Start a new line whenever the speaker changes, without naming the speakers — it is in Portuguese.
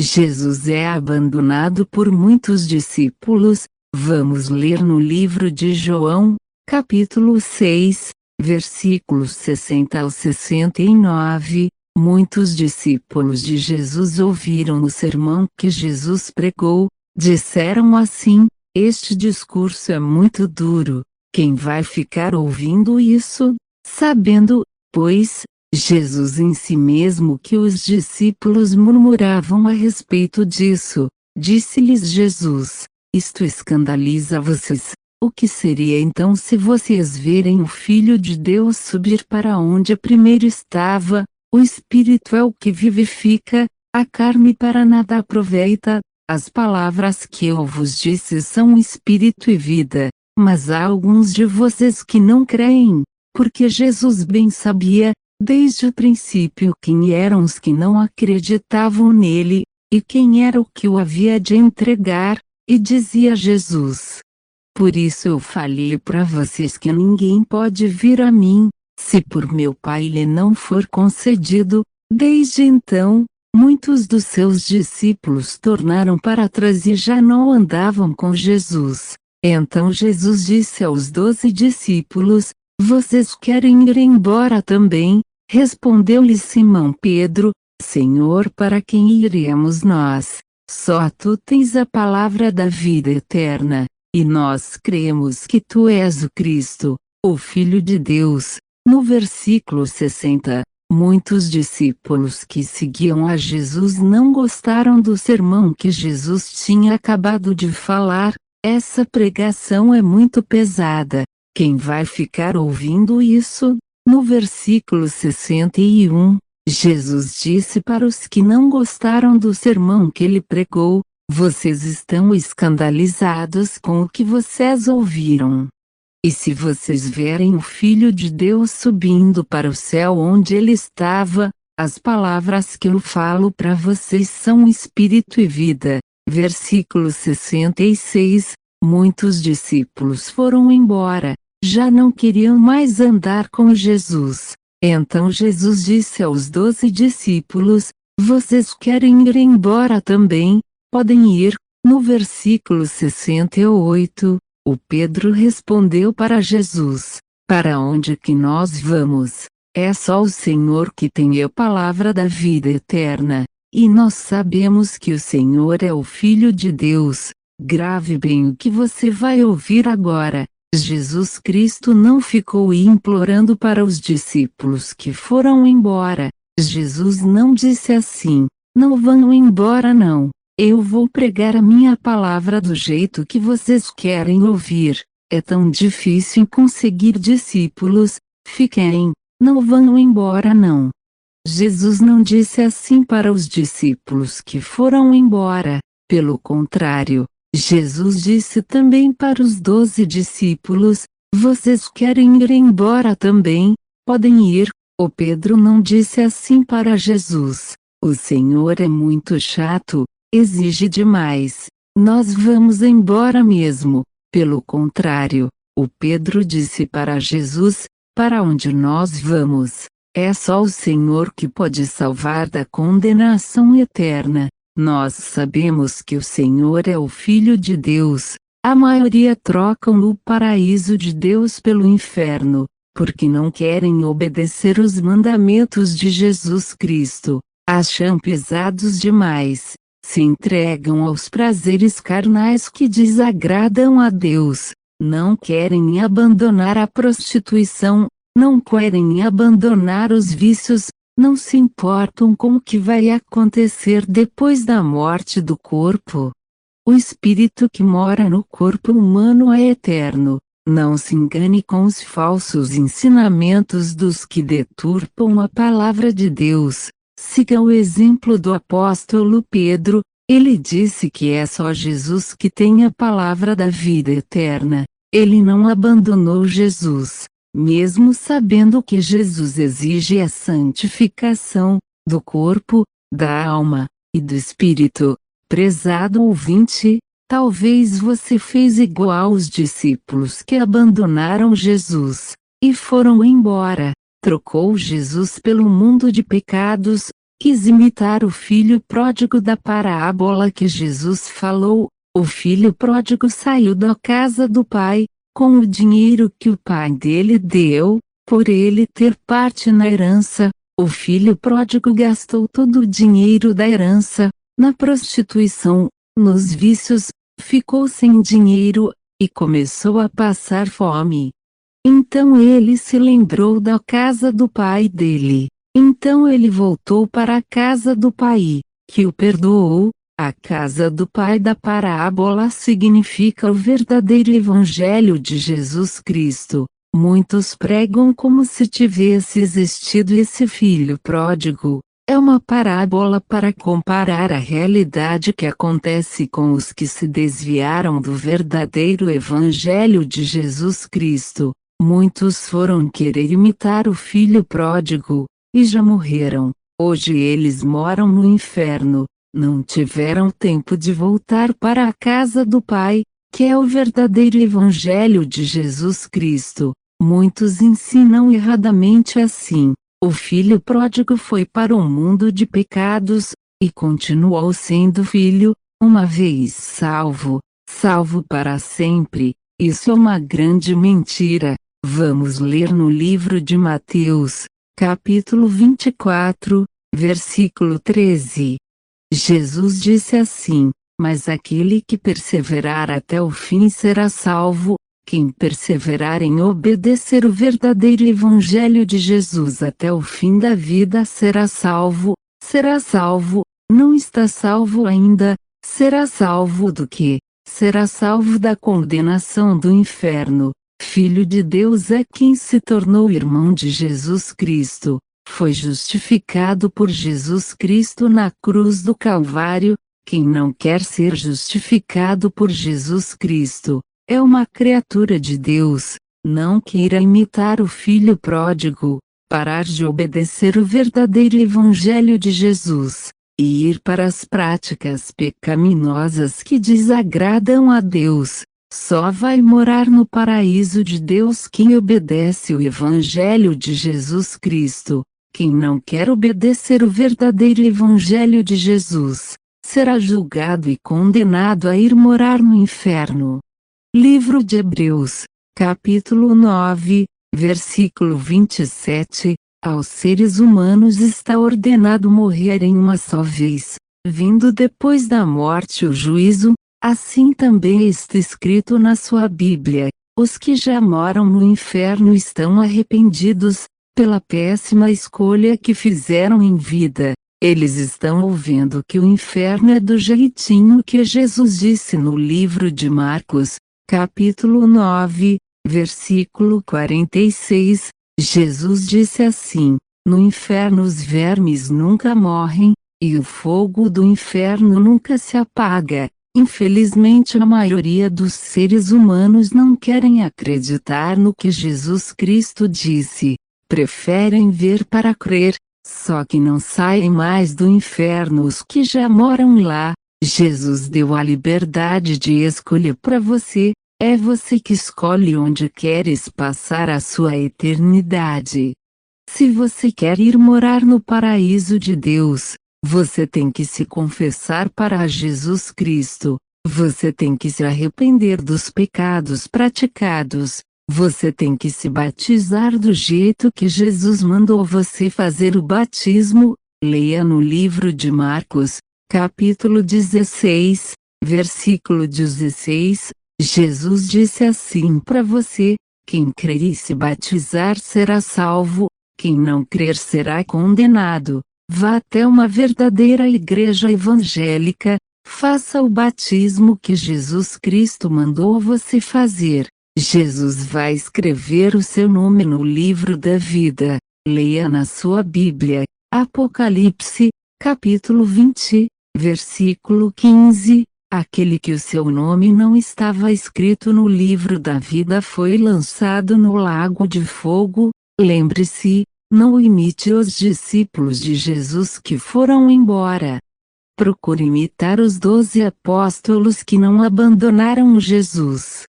Jesus é abandonado por muitos discípulos. Vamos ler no livro de João, capítulo 6, versículos 60 ao 69. Muitos discípulos de Jesus ouviram o sermão que Jesus pregou. Disseram assim: este discurso é muito duro. Quem vai ficar ouvindo isso? Sabendo, pois, Jesus em si mesmo que os discípulos murmuravam a respeito disso, disse-lhes Jesus: isto escandaliza vocês. O que seria então se vocês verem o Filho de Deus subir para onde primeiro estava? O Espírito é o que vivifica, a carne para nada aproveita. As palavras que eu vos disse são espírito e vida, mas há alguns de vocês que não creem, porque Jesus bem sabia, desde o princípio, quem eram os que não acreditavam nele, e quem era o que o havia de entregar, e dizia Jesus: por isso eu falei para vocês que ninguém pode vir a mim, se por meu Pai lhe não for concedido. Desde então, muitos dos seus discípulos tornaram para trás e já não andavam com Jesus. Então Jesus disse aos 12 discípulos: vocês querem ir embora também? Respondeu-lhe Simão Pedro: Senhor, para quem iremos nós? Só tu tens a palavra da vida eterna, e nós cremos que tu és o Cristo, o Filho de Deus. No versículo 60, muitos discípulos que seguiam a Jesus não gostaram do sermão que Jesus tinha acabado de falar. Essa pregação é muito pesada. Quem vai ficar ouvindo isso? No versículo 61, Jesus disse para os que não gostaram do sermão que ele pregou: vocês estão escandalizados com o que vocês ouviram. E se vocês verem o Filho de Deus subindo para o céu onde ele estava, as palavras que eu falo para vocês são espírito e vida. Versículo 66, muitos discípulos foram embora, já não queriam mais andar com Jesus. Então Jesus disse aos 12 discípulos: vocês querem ir embora também? Podem ir. No versículo 68, o Pedro respondeu para Jesus: para onde que nós vamos? É só o Senhor que tem a palavra da vida eterna, e nós sabemos que o Senhor é o Filho de Deus. Grave bem o que você vai ouvir agora. Jesus Cristo não ficou implorando para os discípulos que foram embora. Jesus não disse assim: não vão embora não. Eu vou pregar a minha palavra do jeito que vocês querem ouvir. É tão difícil conseguir discípulos. Fiquem, não vão embora não. Jesus não disse assim para os discípulos que foram embora. Pelo contrário, Jesus disse também para os 12 discípulos: vocês querem ir embora também? Podem ir. O Pedro não disse assim para Jesus: o Senhor é muito chato, exige demais, nós vamos embora mesmo. Pelo contrário, o Pedro disse para Jesus: para onde nós vamos? É só o Senhor que pode salvar da condenação eterna. Nós sabemos que o Senhor é o Filho de Deus. A maioria trocam o paraíso de Deus pelo inferno, porque não querem obedecer os mandamentos de Jesus Cristo. Acham pesados demais. Se entregam aos prazeres carnais que desagradam a Deus. Não querem abandonar a prostituição, não querem abandonar os vícios, não se importam com o que vai acontecer depois da morte do corpo. O espírito que mora no corpo humano é eterno. Não se engane com os falsos ensinamentos dos que deturpam a palavra de Deus. Siga o exemplo do apóstolo Pedro. Ele disse que é só Jesus que tem a palavra da vida eterna. Ele não abandonou Jesus, mesmo sabendo que Jesus exige a santificação do corpo, da alma e do espírito. Prezado ouvinte, talvez você fez igual aos discípulos que abandonaram Jesus e foram embora. Trocou Jesus pelo mundo de pecados, quis imitar o filho pródigo da parábola que Jesus falou. O filho pródigo saiu da casa do pai, com o dinheiro que o pai dele deu, por ele ter parte na herança. O filho pródigo gastou todo o dinheiro da herança, na prostituição, nos vícios, ficou sem dinheiro, e começou a passar fome. Então ele se lembrou da casa do pai dele. Então ele voltou para a casa do pai, que o perdoou. A casa do pai da parábola significa o verdadeiro evangelho de Jesus Cristo. Muitos pregam como se tivesse existido esse filho pródigo. É uma parábola para comparar a realidade que acontece com os que se desviaram do verdadeiro evangelho de Jesus Cristo. Muitos foram querer imitar o filho pródigo, e já morreram. Hoje eles moram no inferno. Não tiveram tempo de voltar para a casa do Pai, que é o verdadeiro evangelho de Jesus Cristo. Muitos ensinam erradamente assim. O filho pródigo foi para um mundo de pecados, e continuou sendo filho, uma vez salvo, salvo para sempre. Isso é uma grande mentira. Vamos ler no livro de Mateus, capítulo 24, versículo 13. Jesus disse assim: mas aquele que perseverar até o fim será salvo. Quem perseverar em obedecer o verdadeiro evangelho de Jesus até o fim da vida será salvo. Será salvo, não está salvo ainda. Será salvo do quê? Será salvo da condenação do inferno. Filho de Deus é quem se tornou irmão de Jesus Cristo. Foi justificado por Jesus Cristo na cruz do Calvário. Quem não quer ser justificado por Jesus Cristo é uma criatura de Deus. Não queira imitar o filho pródigo, parar de obedecer o verdadeiro evangelho de Jesus, e ir para as práticas pecaminosas que desagradam a Deus. Só vai morar no paraíso de Deus quem obedece o evangelho de Jesus Cristo. Quem não quer obedecer o verdadeiro evangelho de Jesus, será julgado e condenado a ir morar no inferno. Livro de Hebreus, capítulo 9, versículo 27. Aos seres humanos está ordenado morrerem uma só vez, vindo depois da morte o juízo. Assim também está escrito na sua Bíblia: os que já moram no inferno estão arrependidos, pela péssima escolha que fizeram em vida. Eles estão ouvindo que o inferno é do jeitinho que Jesus disse no livro de Marcos, capítulo 9, versículo 46. Jesus disse assim: no inferno os vermes nunca morrem, e o fogo do inferno nunca se apaga. Infelizmente a maioria dos seres humanos não querem acreditar no que Jesus Cristo disse. Preferem ver para crer, só que não saem mais do inferno os que já moram lá. Jesus deu a liberdade de escolha para você. É você que escolhe onde queres passar a sua eternidade. Se você quer ir morar no paraíso de Deus, você tem que se confessar para Jesus Cristo. Você tem que se arrepender dos pecados praticados. Você tem que se batizar do jeito que Jesus mandou você fazer o batismo. Leia no livro de Marcos, capítulo 16, versículo 16. Jesus disse assim para você: quem crer e se batizar será salvo, quem não crer será condenado. Vá até uma verdadeira igreja evangélica, faça o batismo que Jesus Cristo mandou você fazer. Jesus vai escrever o seu nome no livro da vida. Leia na sua Bíblia, Apocalipse, capítulo 20, versículo 15. Aquele que o seu nome não estava escrito no livro da vida foi lançado no lago de fogo. Lembre-se, não imite os discípulos de Jesus que foram embora. Procure imitar os 12 apóstolos que não abandonaram Jesus.